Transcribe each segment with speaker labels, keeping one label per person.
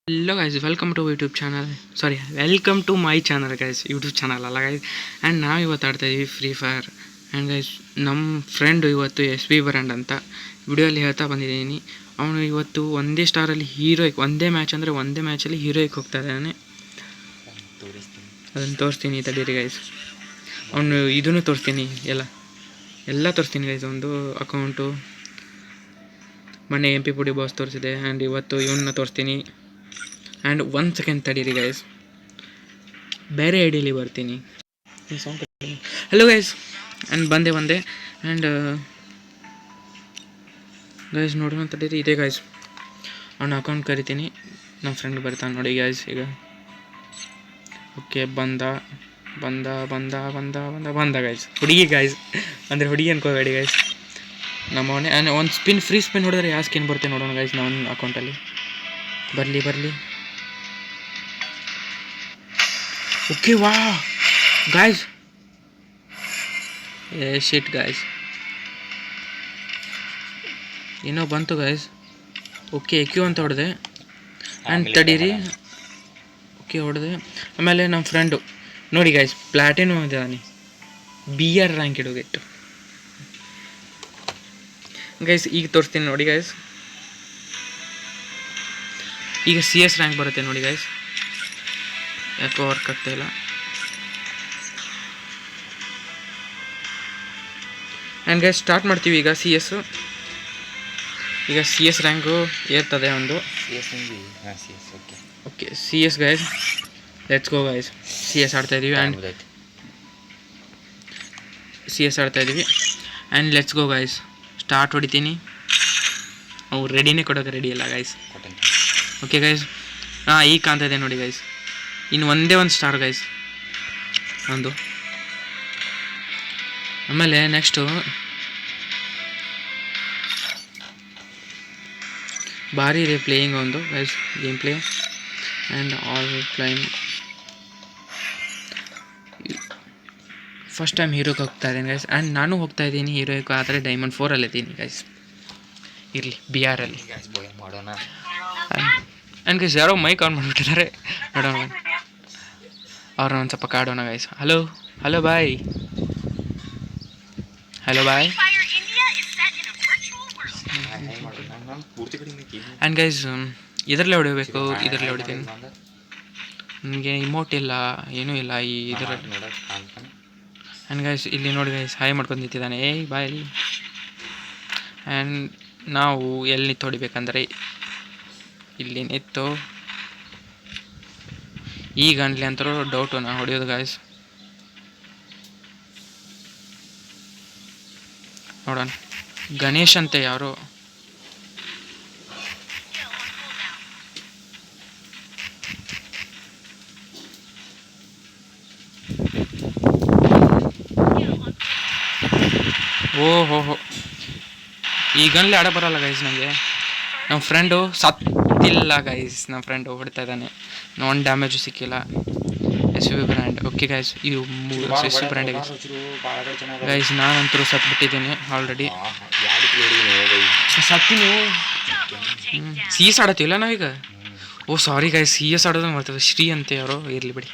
Speaker 1: Hello guys, welcome to YouTube channel. Sorry, welcome to my channel guys. YouTube channel ಅಲ್ಲ guys. And ನಾವು ಇವತ್ತು ಆಡ್ತಾ ಇದೀವಿ free fire. And guys ನಮ್ಮ friend ಇವತ್ತು SB ಬ್ರ್ಯಾಂಡ್ ಅಂತ ವಿಡಿಯೋಲಿ ಹೇಳ್ತಾ ಬಂದಿದ್ದೀನಿ. ಅವನು ಇವತ್ತು ಒಂದೇ ಸ್ಟಾರಲ್ಲಿ ಹೀರೋಯಿಕ್ ಒಂದೇ ಮ್ಯಾಚಲ್ಲಿ ಹೀರೋಯಿಕ್ ಹೋಗ್ತಾ ಇದ್ದಾನೆ. ಅದನ್ನು ತೋರಿಸ್ತೀನಿ ತಡೀರಿ ಗೈಸ್. ಅವನು ಇದನ್ನು ತೋರಿಸ್ತೀನಿ, ಎಲ್ಲ ತೋರಿಸ್ತೀನಿ ಗೈಸ್. ಒಂದು ಅಕೌಂಟು ಮೊನ್ನೆ MP ಪುಡಿ ಬಾಸ್ ತೋರಿಸಿದೆ. ಆ್ಯಂಡ್ ಇವತ್ತು ಇವನ್ನ ತೋರಿಸ್ತೀನಿ. ಆ್ಯಂಡ್ 1 ಸೆಕೆಂಡ್ ತಡೀರಿ ಗೈಸ್, ಬೇರೆ ಐಡಿಯಲ್ಲಿ ಬರ್ತೀನಿ. ಹಲೋ ಗೈಸ್, ಆ್ಯಂಡ್ ಬಂದೆ. ಆ್ಯಂಡ್ ಗೈಸ್ ನೋಡೋಣ ತಡೀರಿ. ಇದೆ ಗೈಸ್, ಅವನ ಅಕೌಂಟ್ ಕರಿತೀನಿ. ನಮ್ಮ ಫ್ರೆಂಡ್ ಬರ್ತಾನೆ ನೋಡಿ ಗೈಸ್ ಈಗ. ಓಕೆ, ಬಂದ ಗೈಸ್. ಹುಡುಗಿ ಗೈಸ್, ಅಂದರೆ ಹುಡುಗಿ ಅನ್ಕೋಬೇಡಿ ಗೈಸ್, ನಮ್ಮವನೇ. ಆ್ಯಂಡ್ ಒಂದು ಫ್ರೀ ಸ್ಪಿನ್ ಹೊಡೆದ್ರೆ ಯಾವ ಸ್ಕಿನ್ ಬರುತ್ತೆ ನೋಡೋಣ ಗೈಸ್ ನನ್ನ ಅಕೌಂಟಲ್ಲಿ. ಬರಲಿ. ಓಕೆ, ವಾ ಗಾಯ್ಸ್, ಶಿಟ್ ಗಾಯ್ಸ್, ಏನೋ ಬಂತು ಗಾಯ್ಸ್. ಓಕೆ, ಕ್ಯೂ ಅಂತ ಹೊಡೆದೆ. ಆ್ಯಂಡ್ ತಡೀರಿ. ಓಕೆ, ಹೊಡೆದೆ. ಆಮೇಲೆ ನಮ್ಮ ಫ್ರೆಂಡು ನೋಡಿ ಗಾಯ್ಸ್, ಪ್ಲಾಟಿನಮ್ ಇದ್ದಾನೆ, BR ರ್ಯಾಂಕ್ ಇಡೋಗಿಟ್ಟು ಗೈಸ್. ಈಗ ತೋರಿಸ್ತೀನಿ ನೋಡಿ ಗೈಸ್. ಈಗ CS ರ್ಯಾಂಕ್ ಬರುತ್ತೆ ನೋಡಿ ಗೈಸ್. ಯಾಕೋ ವರ್ಕ್ ಆಗ್ತಾಯಿಲ್ಲ. ಆ್ಯಂಡ್ ಗೈಸ್ ಸ್ಟಾರ್ಟ್ ಮಾಡ್ತೀವಿ ಈಗ. ಈಗ CS ರ್ಯಾಂಕು ಏರ್ತದೆ ಒಂದು. Okay, CS guys, let's go guys. CS ಆಡ್ತಾಯಿದ್ದೀವಿ. And let's go guys. Start ಹೊಡಿತೀನಿ. ಅವ್ರು ರೆಡಿನೇ ಕೊಡೋಕೆ ರೆಡಿ ಇಲ್ಲ ಗೈಸ್. ಓಕೆ ಗೈಸ್, ಈಗ ಕಾಣ್ತಾ ಇದೆ ನೋಡಿ ಗೈಸ್. ಇನ್ನು ಒಂದೇ ಒಂದು ಸ್ಟಾರ್ ಗೈಸ್, ಒಂದು. ಆಮೇಲೆ ನೆಕ್ಸ್ಟು ಭಾರಿ ಇದೆ ಪ್ಲೇಯಿಂಗ್ ಒಂದು guys, game play. And all playing first time ಹೀರೋಗೆ ಹೋಗ್ತಾ ಇದ್ದೀನಿ ಗೈಸ್. ಆ್ಯಂಡ್ ನಾನು ಹೋಗ್ತಾ ಇದ್ದೀನಿ ಹೀರೋಯಿಗೆ, ಆದರೆ ಡೈಮಂಡ್ 4 ಇದ್ದೀನಿ ಗೈಸ್. ಇರಲಿ, BR ಅಲ್ಲಿ ಮಾಡೋಣ. ಆ್ಯಂಡ್ ಗೈಸ್ ಯಾರೋ ಮೈಕ್ ಆನ್ ಮಾಡಿಬಿಟ್ಟಿದ್ದಾರೆ, ನೋಡೋಣ ಅವ್ರನ್ನ ಒಂದು ಸ್ವಲ್ಪ ಕಾಡೋಣ guys. Hello bye. And guys ಇದರಲ್ಲೇ ಹೊಡಿಬೇಕು, ಇದರಲ್ಲೇ ಹೊಡಿತೀನಿ. ನನಗೆ ಇಮೋಟ್ ಇಲ್ಲ, ಏನೂ ಇಲ್ಲ ಈ ಇದರಲ್ಲಿ. ಆ್ಯಂಡ್ ಗೈಸ್ ಇಲ್ಲಿ ನೋಡಿ ಗೈಸ್, ಹಾಯ್ ಮಾಡ್ಕೊಂಡು ನಿಂತಿದ್ದಾನೆ. ಬಾಯ್. ಆ್ಯಂಡ್ ನಾವು ಎಲ್ಲಿ ನಿಂತು ಹೊಡಿಬೇಕಂದ್ರೆ ಇಲ್ಲಿ ನಿಂತು, ಈಗ ಅನ್ಲಿ ಅಂತರೂ ಡೌಟು ನಾ ಹೊಡೆಯೋದು ಗಾಯ್ಸ್. ನೋಡೋಣ, ಗಣೇಶ್ ಅಂತೆ ಯಾರು. ಓಹೋ, ಈಗನ್ಲೇ ಆಡ ಬರೋಲ್ಲ ಗೈಸ್ ನನಗೆ. ನಮ್ಮ ಫ್ರೆಂಡು ಸತ್ತಿಲ್ಲ ಗೈಸ್, ನಮ್ಮ ಫ್ರೆಂಡು ಹೊಡ್ತಾ ಇದ್ದಾನೆ. ಒಂದು ಡ್ಯಾಮೇಜು ಸಿಕ್ಕಿಲ್ಲ. SB brand. ಓಕೆ ಗೈಸ್, ಇವು SB ಬ್ರ್ಯಾಂಡ್ ಗೈಸ್. ನಾನಂತರೂ ಸತ್ಬಿಟ್ಟಿದ್ದೀನಿ ಆಲ್ರೆಡಿ. ಸತ್ತೀನಿ. CS ಆಡತ್ತೀವಿಲ್ಲ ನಾವೀಗ. ಸಾರಿ ಗೈಸ್, CS ಆಡೋದು ಮಾಡ್ತೇವೆ. ಶ್ರೀ ಅಂತ ಯಾರೋ, ಇರಲಿ ಬಿಡಿ.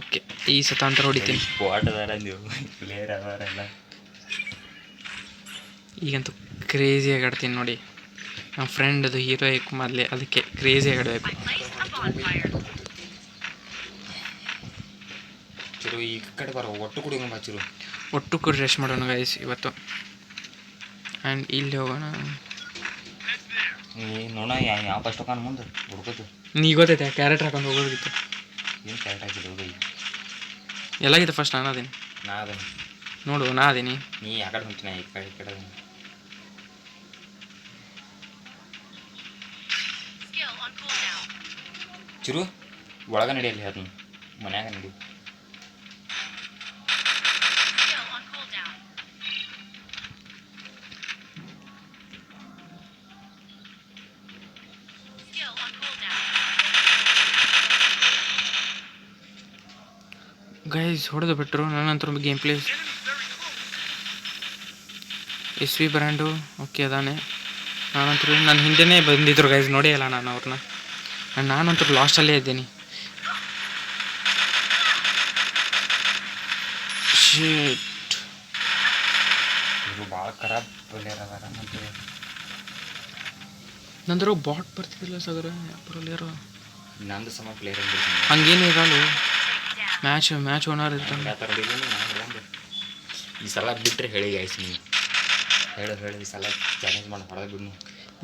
Speaker 1: ಓಕೆ, ಈ ಸತಾಂತರ ಹೊಡಿತೀನಿ. ಈಗಂತೂ ಕ್ರೇಜಿಯಾಗಿ ಆಡ್ತೀನಿ ನೋಡಿ. ನಮ್ಮ ಫ್ರೆಂಡದು ಹೀರೋಯಿಕ್ ಮೊದಲೇ, ಅದಕ್ಕೆ ಕ್ರೇಜಿಯಾಗಿ ಆಡಬೇಕು.
Speaker 2: ಈ ಕಡೆ ಬರೋ
Speaker 1: ಒಟ್ಟು ಕೂಡ ರೆಸ್ಟ್ ಮಾಡೋಣ ಗೈಸ್ ಇವತ್ತು. ಆ್ಯಂಡ್ ಇಲ್ಲಿ ಹೋಗೋಣ.
Speaker 2: ನೋಡೋಣ ಯಾವ ಫಸ್ಟ್ ಹೋಗೋಣ ಮುಂದೆ ಹುಡುಕೋದು.
Speaker 1: ನೀ ಗೊತ್ತೈತೆ ಕ್ಯಾರೆಟ್ ಹಾಕೊಂಡು ಹೋಗೋದಿತ್ತು.
Speaker 2: ಏನು ಕ್ಯಾರೆಟ್ ಹಾಕಿದ್ದು
Speaker 1: ಎಲ್ಲಾಗಿದೆ ಫಸ್ಟ್ ನಾನು ಅದೇನಿ. ನೋಡು, ನಾ ಅದೇನಿ.
Speaker 2: ನೀ ಆ ಕಡೆ ಹೊಂಟಿನ, ಈ ಕಡೆ ಚಿರು ಒಳಗ ನಡಿಯಲ್ಲಿ, ಅದನ್ನ ಮನ್ಯಾಗ ನಡಿ.
Speaker 1: ಗೈಸ್ ಹೊಡೆದು ಬಿಟ್ಟರು. ನನ್ನಂತರ game play SB brand. Okay ಅದಾನೆ. ನಾನಂತರೂ ನನ್ನ ಹಿಂದೆನೇ ಬಂದಿದ್ರು ಗೈಸ್, ನೋಡೇ ಇಲ್ಲ ನಾನು ಅವ್ರನ್ನ. ನಾನಂತೂ ಲಾಸ್ಟಲ್ಲೇ ಇದ್ದೀನಿ. ಶಿಟ್,
Speaker 2: ಇವರು ಭಾಳ ಖರಾಬ್ ಪ್ಲೇಯರ್ ಅದಾರ. ಮತ್ತು
Speaker 1: ನಂತರ ಬಾಟ್ ಬರ್ತಿದ್ದಿಲ್ಲ ಸಗರ ಯಾಪರಲ್ಲಿರೋ
Speaker 2: ನಂದು ಸಮ ಪ್ಲೇಯರ್
Speaker 1: ಹಂಗೇನು ಇರಲ್ಲ. ಮ್ಯಾಚ್ ಓನರ್ ಇರ್ತಾನೆ.
Speaker 2: ಈ ಸಲ ಬಿಟ್ಟರೆ ಹೇಳಿ ಗೈಸ್, ನೀವು ಹೇಳಿ ಈ ಸಲ ಚಾಲೆಂಜ್ ಮಾಡಿ ಹೊಡೆದ ಬಿಡ್ನು.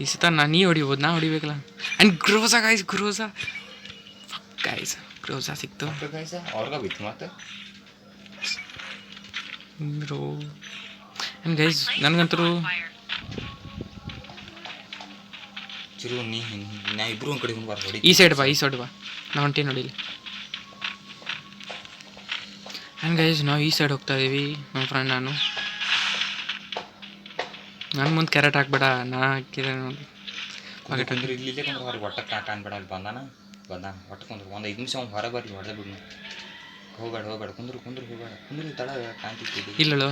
Speaker 1: ಈ ಸತ ನೀ ಹೊಡಿಬೋದು, ನಾ ಹೊಡಿಬೇಕಲ್ಲ. ಆ್ಯಂಡ್ ಗ್ರೋಸಾ ಗ್ರೋಸಾ ಸಿಕ್ತು
Speaker 2: ಗೈಸ. ಅವ್ರಿಗ ಬಿತ್ತು ಮತ್ತೆ
Speaker 1: ಬ್ರೋ. ಆ್ಯಂಡ್ ಗೈಸ್ ನನಗಂತರೂ
Speaker 2: ಚಿರು ನಾ ಇಬ್ರು ಒಂದು ಕಡೆ ಬಾರ ಹೊಡಿ.
Speaker 1: ಈ ಸೈಡ್ ಬಾ ನಾ ಹೊಂಟಿ ನೋಡಿಲಿ. ಆ್ಯಂಡ್ ಗೈಸ್ ನಾವು ಈ ಸೈಡ್ ಹೋಗ್ತಾ ಇದೀವಿ, ನಮ್ಮ ಫ್ರೆಂಡ್ ನಾನು. ನನ್ನ ಮುಂದೆ ಕ್ಯಾರೆಟ್ ಹಾಕ್ಬೇಡ, ನಾ ಹಾಕಿದೆ ನೋಡಿ.
Speaker 2: ಕುಂದ್ರೆ ಇಲ್ಲಿಲ್ಲೇ ಕುಂದ್ರೆ ಹೊರಗೆ ಒಟ್ಟಕ್ಕೆ ಕಾಣ್ಬೇಡ. ಅಲ್ಲಿ ಬಂದಾನ ಒಟ್ಟು ಕುಂದ್ರು ಒಂದು 5 ನಿಮಿಷ ಅವ್ನು ಹೊರಗೆ ಬರ್ರಿ ಹೊಡೆದ ಬಿಡ್ನು. ಹೋಗ್ಬೇಡ ಕುಂದ್ರು ಕುಂದ್ರು ತಡ ಕಾಣ್ತಿತ್ತು.
Speaker 1: ಇಲ್ಲಳು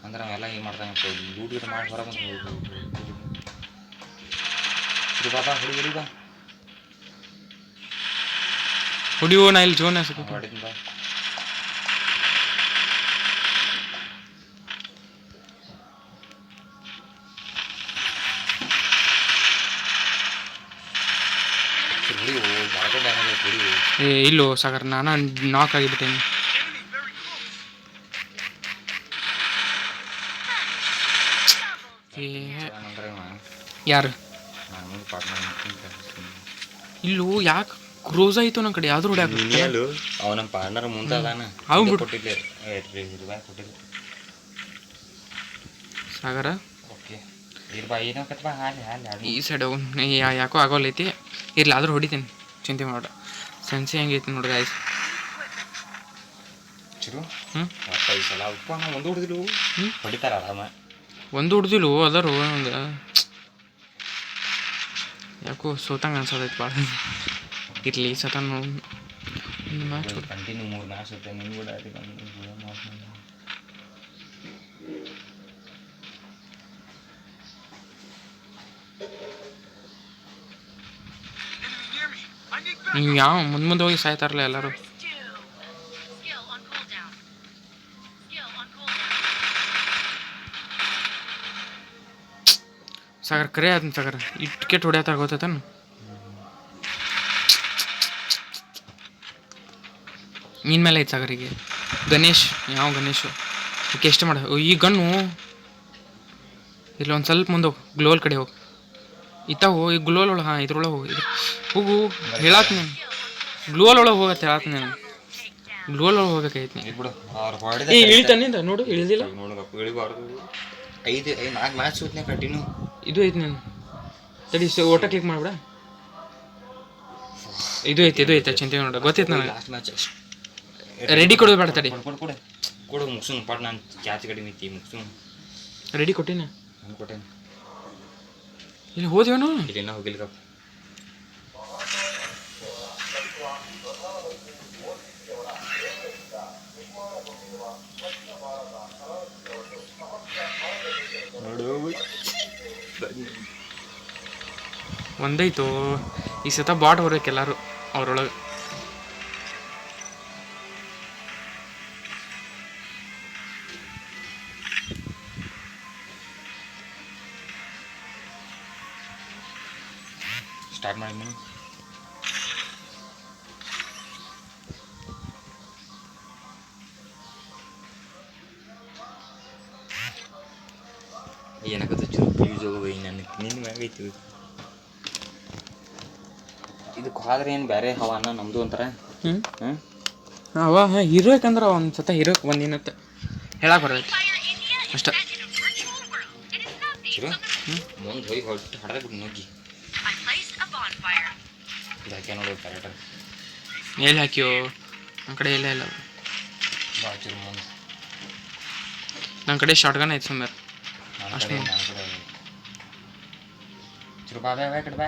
Speaker 2: ಅಂದ್ರೆ ಅವೆಲ್ಲ ಏನು ಮಾಡ್ತಾನೆ ಲೂಟ್ ಗಿಟ ಮಾಡಿ ಹೊರಗೆ ಬಾ ಹೊಡಿ ಬಾ
Speaker 1: ಹೊಡಿಯೋ. ನಾ ಇಲ್ಲಿ ಜೋನ್
Speaker 2: ಹೊಡಿತೀನಿ ಬಾ.
Speaker 1: ಏ ಇಲ್ಲೋ ಸಾಗರ್, ನಾನು ನಾಕ್ ಆಗಿಬಿಟ್ಟೇನಿ. ಯಾರು ಇಲ್ಲೂ ಯಾಕೆ ಕ್ರೋಸ್ ಆಯಿತು ನನ್ನ ಕಡೆ ಯಾವ್ದು ಹೊಡ್ಯಾಕ.
Speaker 2: ಅವ ನಮ್ಮ ಪಾರ್ಟ್ನರ್ ಮುಂದೆ ಅದಾನ.
Speaker 1: ಅವ್ನು
Speaker 2: ಕೊಟ್ಟಿದ್ದೆ ರೂಪಾಯಿ ಕೊಟ್ಟಿದ್ದೆ
Speaker 1: ಸಾಗರ.
Speaker 2: ಓಕೆ ಇರ್ಬಾ ಏನಾಕತ್ಬಾ ಹಾಲಿ
Speaker 1: ಈ ಸೈಡ್ ಹೋಗು. ಯಾಕೋ ಆಗೋಲ್ಲೈತಿ, ಇರ್ಲಿ ಆದ್ರೂ ಹೊಡಿತೀನಿ, ಚಿಂತೆ ಮಾಡ. ಸೆನ್ಸಿ ಹೆಂಗೈತಿ ನೋಡ್ರಿ ಆಯ್ತು.
Speaker 2: ಚಿರು ಈ ಸಲ ಉಪ್ಪ ಒಂದು ಹೊಡೆದಿಲ್ಲ ಹೊಡಿತಾರ ಆರಾಮ.
Speaker 1: ಒಂದು ಹೊಡೆದಿಲ್ಲ ಅದಾರು ಒಂದು ಯಾಕೋ ಸೋತಂಗೆ ಅನ್ಸೋದೈತೆ ಭಾಳ. ಇರಲಿ ಸತ ಒಂದು ಮ್ಯಾಚ್
Speaker 2: ಕಂಟಿನ್ಯೂ 3 ಮ್ಯಾಚ್ ಇರುತ್ತೆ. ನಿನ್ನ ಕೂಡ
Speaker 1: ನೀವು ಯಾವ ಮುಂದೆ ಹೋಗಿ ಸಾಯ್ತಾರಲ್ಲ ಎಲ್ಲರೂ. ಸಾಗರ್ ಕರೆ ಆದ್ನ ಸಾಗರ ಇಟ್ಕೆಟ್ ಹೊಡ್ಯಾತಾರ ಗೊತ್ತಾನ. ನಿನ್ನ ಮೇಲೆ ಐತೆ ಸಾಗರಿಗೆ. ಗಣೇಶ್ ಯಾವ ಗಣೇಶು ಓಕೆ ಎಷ್ಟು ಮಾಡ ಈ ಗನ್ನು ಇಲ್ಲ ಒಂದು ಸ್ವಲ್ಪ ಮುಂದೆ ಹೋಗಿ ಗ್ಲೋಲ್ ಕಡೆ ಹೋಗಿ ಇತ್ತಾವು ಈ ಗ್ಲೋಲ್ ಒಳಗೆ. ಹಾಂ ಇದ್ರೊಳಗೆ ಹೋಗು ಹೇಳಾತ್ ನೀನು. ಗ್ಲೋಲ್ ಒಳಗೆ ಹೋಗತ್ತೆ ಹೇಳಾತ್ ನೀನು. ಗ್ಲೋಲ್ ಒಳಗೆ ಹೋಗ್ಬೇಕಾಯ್ತು ನೀನು. ಏ ಇಳಿತಾನಿಂದ ನೋಡು, ಇಳಿದಿಲ್ಲ.
Speaker 2: ಇಳಿಬಾರ್ದು. 4 ಮ್ಯಾಚ್ ಸೂತ್ನೆ ಕಂಟಿನ್ಯೂ.
Speaker 1: ಇದು ಐತಿ ನಾನು ತಡಿ ಓಟ ಕ್ಲಿಕ್ ಮಾಡ್ಬಿಡ. ಇದು ಐತೆ ಚಿಂತೆ ನೋಡ ಗೊತ್ತೈತೆ ನನಗೆ.
Speaker 2: ಲಾಸ್ಟ್ ಮ್ಯಾಚ್
Speaker 1: ರೆಡಿ ಕೊಡೋದು ಬೇಡ ತಡಿ.
Speaker 2: ಕೊಡು ಮುಗ್ಸುನ್ ಪಾಟ್. ನಾನು ಕ್ಯಾಚ್ ಕಡಿಮೆ ಐತಿ ಮುಗ್ಸುನ್.
Speaker 1: ರೆಡಿ ಕೊಟ್ಟಿನ
Speaker 2: ನಾನು ಕೊಟ್ಟೇನೆ.
Speaker 1: ಇಲ್ಲಿ ಹೋದೇವನು
Speaker 2: ಇಲ್ಲೇನ ಹೋಗಿಲ್ಲ ಕಪ್.
Speaker 1: ಒಂದೈತು ಈ ಸತ ಬಾಟ್ ಹೊರಕ್ಕೆ ಎಲ್ಲರೂ ಅವ್ರೊಳಗೆ.
Speaker 2: ಸ್ಟಾರ್ಟ್ ಮಾಡಿ ನೀವು. ಏನಾಗುತ್ತೆ ಚೂರು ಪ್ಲೀಸ್ ಹೋಗಿ ನನಗೆ ನಿನ್ನ ಮ್ಯಾಗೈತಿ. ಇದಕ್ಕೆ ಹೋದ್ರೆ ಏನು ಬೇರೆ ಹವಾನ ನಮ್ಮದು ಒಂಥರ.
Speaker 1: ಅವ ಹೀರೋಯ್ಕಂದ್ರೆ ಒಂದು ಸತ ಹೀರೋಕ್ ಬಂದಿನತ್ತ ಹೇಳಕ್ಕೆ ಬರ್ತೈತಿ ಅಷ್ಟ.
Speaker 2: ಮುಂದೆ ಹೋಗಿ ಹೊಟ್ಟು ಹಡ್ದೆ ಬಿಟ್ಟು ನುಗ್ಗಿ ಇದಕ್ಕೆ ನೋಡೋದು ಕರೆಕ್ಟಾಗಿ
Speaker 1: ಎಲ್ಲಿ ಹಾಕಿಯೋ ನನ್ನ ಕಡೆ ಇಲ್ಲ ಇಲ್ಲ.
Speaker 2: ಬಾಚಿರು ಮುಂದೆ
Speaker 1: ನನ್ನ ಕಡೆ ಶಾರ್ಟ್ ಗನ್ ಐತೆ ಸುಮ್ಮನೆ
Speaker 2: ಅಷ್ಟು. ಚುರು ಬಾ ಬಾ ಕಡೆ ಬಾ.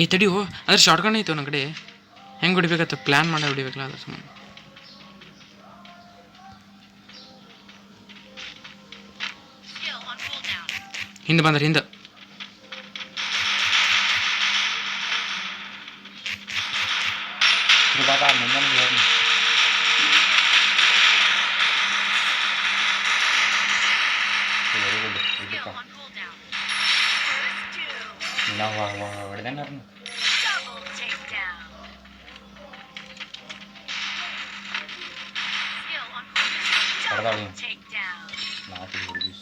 Speaker 1: ಏ ತಡಿಯೋ ಅದ್ರ ಶಾರ್ಟ್ ಗನ್ ಐತೆ ನನ್ನ ಕಡೆ. ಹೆಂಗೆ ಹೊಡಿಬೇಕತ್ತ ಪ್ಲ್ಯಾನ್ ಮಾಡಿ ಹೊಡಿಬೇಕಲ್ಲ ಅದ್ರ ಸುಮ್ಮನೆ. ಹಿಂದೆ ಬಂದ್ರೆ ಹಿಂದೆ
Speaker 2: ಚಿರು ಬಾಬಾ ಮುಂದೆ ಹೇಳಿ ವೆರಿ ಗುಡ್ ಇದಕ್ಕ ನಾವು ಹೊಡೆದೇನಾರು ಹೊಡೆದಾಳು ನಾಲ್ಕು ಹೊಡೆದಿ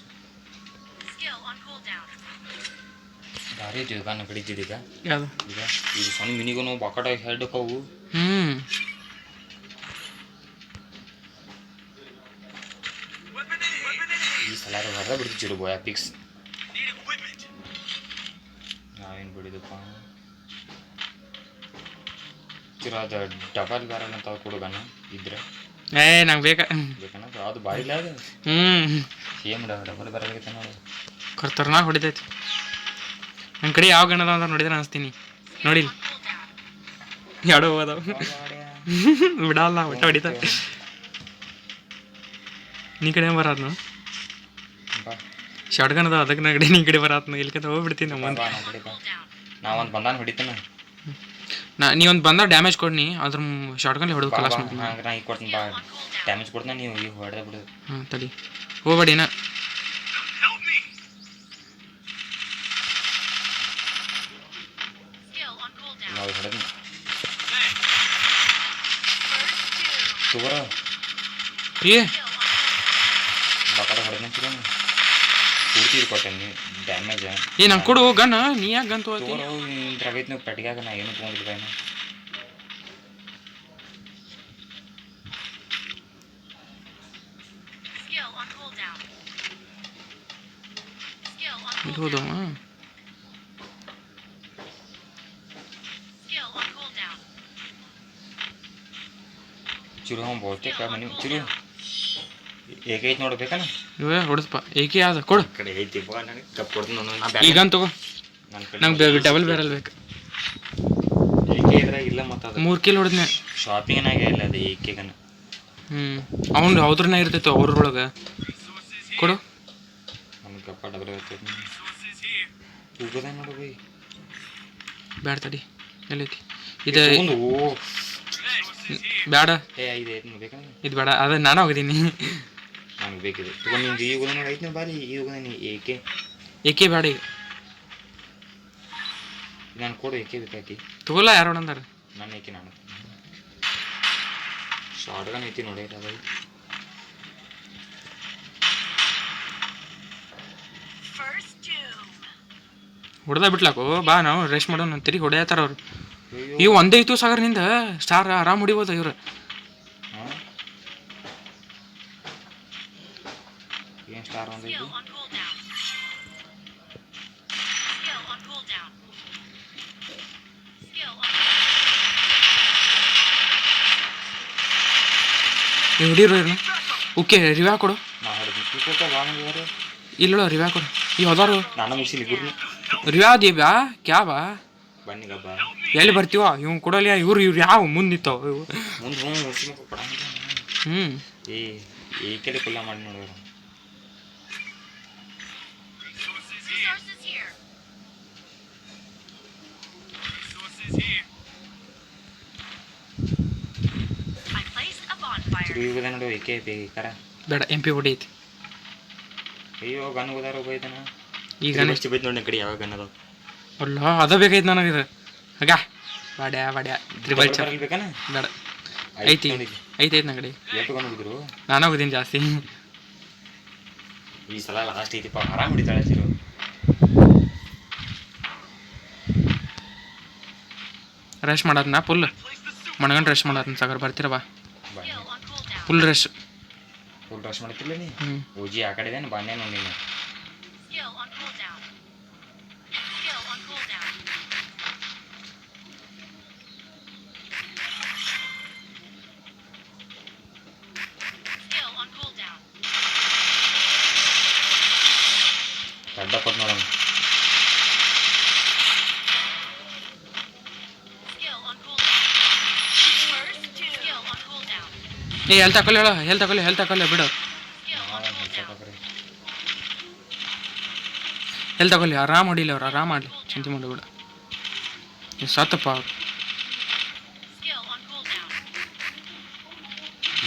Speaker 2: ಭಾರಿ ಜೀವನ ಕಡಿತಿದ್ದೀಗ
Speaker 1: ಯಾವುದು
Speaker 2: ಈಗ ಈಗ ಸಣ್ಣ ಮಿನಿಗೂ ಬಕಟ ಹೆಡ್ ಕವು ಈ ಸಲ ಹೊಡೆದ ಬಿಡ್ತಿದ್ರು ಬೋಯ ಪಿಕ್ಸ್ ನಾವೇನು ಬಿಡಿದಪ್ಪ ಚಿರ ಅದು ಡಬಲ್ ಬ್ಯಾರಲ್ ಅಂತ ಕೊಡುಗನ ಇದ್ರೆ
Speaker 1: ನಂಗೆ
Speaker 2: ಬೇಕನ್ನ ಅದು ಬಾಯಿಲ್ಲ ಅದು ಸೇಮ್ ಡಬಲ್ ಬ್ಯಾರಲ್ ಆಗೈತೆ ನೋಡಿ
Speaker 1: ಖತರ್ನಾಕ್ ಹೊಡಿತೈತಿ ನನ್ನ ಕಡೆ ಯಾವ ಗಣ್ಣದ ಅಂತ ನೋಡಿದ್ರೆ ಅನಿಸ್ತೀನಿ ನೋಡಿ ಎರಡೂ ಹೋದವು ಬಿಡಲ್ಲ ಒಟ್ಟ ಹೊಡಿತ ನೀ ಕಡೆ ಬರೋದ್ನು ಶಾರ್ಟ್ ಗನ್ ಅದ ಅದಕ್ಕೆ ನಗಡಿ ನೀ ಕಡೆ ಬರತ್ನ ಇಲ್ಕಂತ ಹೋಗ್ಬಿಡ್ತೀನಿ ನಮ್ಮ
Speaker 2: ನಾ ಒಂದು ಬಂದಾನ ಹೊಡಿತಾನ
Speaker 1: ನೀ ಒಂದು ಬಂದ ಡ್ಯಾಮೇಜ್ ಕೊಡ್ನಿ ಅದ್ರ ಶಾರ್ಟ್ ಗನ್ ಹೊಡೆದು ಕಲಾಸ್ ಮಾಡ್ತೀನಿ
Speaker 2: ನಾ ಈಗ ಕೊಡ್ತೀನಿ ಬಾ ಡ್ಯಾಮೇಜ್ ಕೊಡ್ತಾನೆ ನೀವು ಈಗ ಹೊಡೆದ ಬಿಡು
Speaker 1: ಹಾಂ ತಡಿ ಹೋಗ್ಬೇಡಿ ನಾ
Speaker 2: ನಾವು ಹೊಡೆದ್ನಿ ತಗೋರ
Speaker 1: ಏ
Speaker 2: ಬಕಟ ಹೊಡೆದ್ನ ಚಿರ ಕುಡ್ತೀರಿ ಕೊಟ್ಟೆ ನೀ ಡ್ಯಾಮೇಜ್
Speaker 1: ಏ ನಂಗೆ ಕೊಡು ಗನ್ ನೀ ಯಾಕೆ ಗನ್ ತಗೋತಿ
Speaker 2: ತಗೋರ ಇದ್ರಾಗೈತೆ ನೀವು ಪೆಟ್ಟಿಗ್ಯಾಗ ನಾ ಏನು ತೊಗೊಂಡಿಲ್ಲ ಏನು
Speaker 1: ಇದು ಹೋದವ
Speaker 2: ಚಿರು ಹ್ಞೂ ಬಹುತೇಕ ಮನೆ ಚಿರು ಏಕೈತೆ ನೋಡ್ಬೇಕಾನ
Speaker 1: ಇವೇ ಹೊಡೆದಪ್ಪ ಏಕೆ ಯಾವ್ದು ಕೊಡು
Speaker 2: ಕಡೆ ಐತಿ ಬಾ ನನಗೆ ಕಪ್ ಕೊಡ್ತೀನಿ
Speaker 1: ಈಗ ಗನ್ ತಗೋ
Speaker 2: ನನ್ನ ಕಡೆ
Speaker 1: ನಂಗೆ ಡಬಲ್ ಬ್ಯಾರಲ್ ಬೇಕು
Speaker 2: ಏಕೆ ಇದ್ರಾಗ ಇಲ್ಲ ಮತ್ತು ಅದು
Speaker 1: 3 ಕಿಲ್ ಹೊಡೆದ್ನೆ
Speaker 2: ಶಾಪಿಂಗ್ನಾಗೆ ಇಲ್ಲ ಅದು ಏಕೆಗನ
Speaker 1: ಅವ್ನು ಹೌದ್ರನ್ನ ಇರ್ತೈತೆ ಅವ್ರೊಳಗೆ ಕೊಡು
Speaker 2: ನಮ್ಗೆ ಕಪ್ಪ ಡಬಲ್ ಇರ್ತೈತಿ ಉಗದ ನೋಡು ಬೈ
Speaker 1: ಬ್ಯಾಡ ತಡಿ ಎಲ್ಲೈತಿ ಇದು
Speaker 2: ಒಂದು
Speaker 1: ಬ್ಯಾಡ
Speaker 2: ಇದು ಐತೆ ಬೇಕಂದ್ರೆ
Speaker 1: ಇದು ಬೇಡ ಅದೇ ನಾನು ಹೋಗಿದ್ದೀನಿ
Speaker 2: ನನಗೆ ಬೇಕಿದೆ ತಗೊಂಡು ನಿಮ್ದು ಈ ಉಗದ ನೋಡಿ ಐತೆ ಬಾರಿ ಈ ಉಗದ ನೀ
Speaker 1: ಏಕೆ ಬೇಡ ಈಗ
Speaker 2: ನಾನು ಕೊಡು ಏಕೆ ಬೇಕಾಕಿ
Speaker 1: ತಗೋಲ್ಲ ಯಾರು ಅಂದಾರ
Speaker 2: ನಾನು ಏಕೆ ನಾನು ಶಾರ್ಟ್ಗನ್ ಐತಿ ನೋಡಿ ಅದು
Speaker 1: ಹೊಡೆದ ಬಿಟ್ಲಾಕು ಬಾ ನಾವು ರೆಸ್ಟ್ ಮಾಡೋಣ ತಿರುಗಿ ಹೊಡೆಯತ್ತಾರ ಅವ್ರು ಇವು ಒಂದೇ ಇತ್ತು ಸಾಗರ್ನಿಂದ ಸ್ಟಾರ್ ಆರಾಮ್ ಹೊಡಿಬೋದು ಇವ್ರು
Speaker 2: ಏನು ಸ್ಟಾರ್ ಒಂದೈತಿ
Speaker 1: ಹಿಡೀರು ಇವ್ರನ್ನ ಓಕೆ ರಿವ್ಯಾ ಕೊಡು
Speaker 2: ನಾ ಹೊಡೆದು ಬಾಂಗಿದ್ದಾರೆ
Speaker 1: ಇಲ್ಲ ರಿವ್ಯಾ ಕೊಡು ಈ ಹೋದಾರು
Speaker 2: ನಾನು ಮುಗಿಸಿಲ್ಲ ಇಬ್ಬರು
Speaker 1: ರಿವ್ಯಾ ದೇವ್ಯಾ ಕ್ಯಾಬಾ
Speaker 2: ಬನ್ನಿಗಬ್ಬ
Speaker 1: ಎಲ್ಲಿ ಬರ್ತೀವ ಇವ್ ಕೊಡಲ್ಲ ಇವ್ರು ಯಾವ ಮುಂದೆ ನಿಂತಾವ ಇವು
Speaker 2: ಮುಂದೆ ಮುಗಿಸ್ಬೇಕು ಕೊಡಂಗಿಲ್ಲ ಏಕೆಲೆ ಕುಲ್ಲ ಮಾಡಿ ನೋಡೋರು ತಿರುಗಿದ ನೋಡು ಏಕೆ ಬೇಕಾರ
Speaker 1: ಬೇಡ MP ಹೊಡಿ ಐತಿ
Speaker 2: ಅಯ್ಯೋ ಗನ್ ಹೋದಾರ ಹೋಗೈತನ
Speaker 1: ಈಗ
Speaker 2: ಎಷ್ಟು ಬೈತ್ ನೋಡಿ ಕಡೆ ಯಾವ ಗನ್ ಅದಾವ
Speaker 1: ಅಲ್ಲ ಅದ ಬೇಕೈತಿ ನನಗೆ ಇದು ಹಾಗ ಬಾಡ್ಯಾ ಬಾಡ್ಯಾ ತ್ರಿಬಲ್ ಚರ್
Speaker 2: ಬೇಕನ
Speaker 1: ಬೇಡ ಐತಿ ಐತಿ ಐತಿ ಕಡೆ
Speaker 2: ಎಷ್ಟು ಗನ್ ಹೋಗಿದ್ರು
Speaker 1: ನಾನು ಹೋಗಿದ್ದೀನಿ ಜಾಸ್ತಿ
Speaker 2: ಈ ಸಲ ಲಾಸ್ಟ್ ಐತಿಪ್ಪ ಆರಾಮ್ ಹಿಡಿತಾಳೆ ಚಿರು
Speaker 1: ರಶ್ ಮಾಡೋದನ್ನ ಫುಲ್ ಮಣಗಂಡು ರಶ್ ಮಾಡೋದನ್ನ ಸಾಗರ್ ಬರ್ತೀರ ಬಾ ಫುಲ್ ರಶ್
Speaker 2: ಮಾಡ್ತಿಲ್ಲ ನೀ ಓಜಿ ಆ ಕಡೆ ಬಾಂಡೆ ನೋಡಿ ನೀನು ಅಡ್ಡಪಟ್ಟು ನೋಡೋಣ
Speaker 1: ಏ ಹೆಲ್ತ್ ಹಾಕೊಳ್ಳಿ ಹೇಳ ಹೆಲ್ತ್ ಹಾಕೊಳ್ಳಿ ಬಿಡು ಹೆಲ್ತ್ ತಗೊಳ್ಳಿ ಆರಾಮ್ ಹೊಡಿಲಿ ಅವ್ರು ಆರಾಮ್ ಮಾಡಲಿ ಚಿಂತೆ ಮಾಡಿ ಬಿಡ ಸತ್ತಪ್ಪ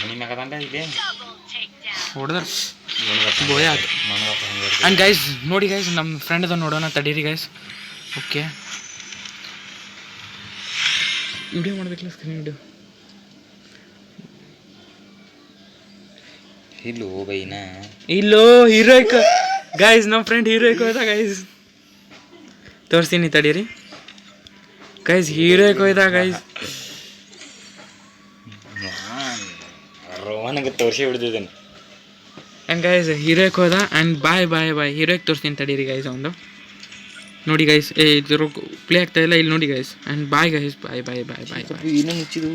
Speaker 2: ಮನೆ ಮ್ಯಾಗದಂಗ ಇದೆ
Speaker 1: ಹೊಡೆದ ಬೋಯ ಆಯ್ತು. ಆ್ಯಂಡ್ ಗೈಸ್ ನೋಡಿ ಗೈಸ್ ನಮ್ಮ ಫ್ರೆಂಡ್ದು ನೋಡೋಣ ತಡೀರಿ ಗೈಸ್. ಓಕೆ ವಿಡಿಯೋ ಮಾಡಬೇಕಿಲ್ಲ ಸ್ಕ್ರೀನ್ ವಿಡಿಯೋ
Speaker 2: ಇಲ್ಲೋ ಬೈನ
Speaker 1: ಇಲ್ಲೋ ಹೀರೋಯ್ಕ್ ಗೈಸ್ ನಮ್ಮ ಫ್ರೆಂಡ್ ಹೀರೋಯ್ಕ್ ಹೋಯ್ದ ಗೈಸ್ ತೋರಿಸ್ತೀನಿ ತಡೀರಿ ಗೈಸ್ ಹೀರೋಯ್ಕ್ ಹೋಯ್ದ ಗೈಸ್
Speaker 2: ರೋಹನ್ಗೆ ತೋರಿಸಿ ಹಿಡ್ದಿದ್ದೇನೆ.
Speaker 1: ಆ್ಯಂಡ್ ಗೈಸ್ ಹೀರೋಯ್ಕ್ ಹೋದ ಆ್ಯಂಡ್ ಬಾಯ್ ಹೀರೋಯ್ಕ್ ತೋರಿಸ್ತೀನಿ ತಡೀರಿ ಗೈಸ್ ಒಂದು ನೋಡಿ ಗೈಸ್ ಇದ್ರ ಪ್ಲೇ ಆಗ್ತಾ ಇಲ್ಲ ಇಲ್ಲಿ ನೋಡಿ guys and bye guys bye
Speaker 2: ಏನೋ ಮುಚ್ಚಿದ್ದು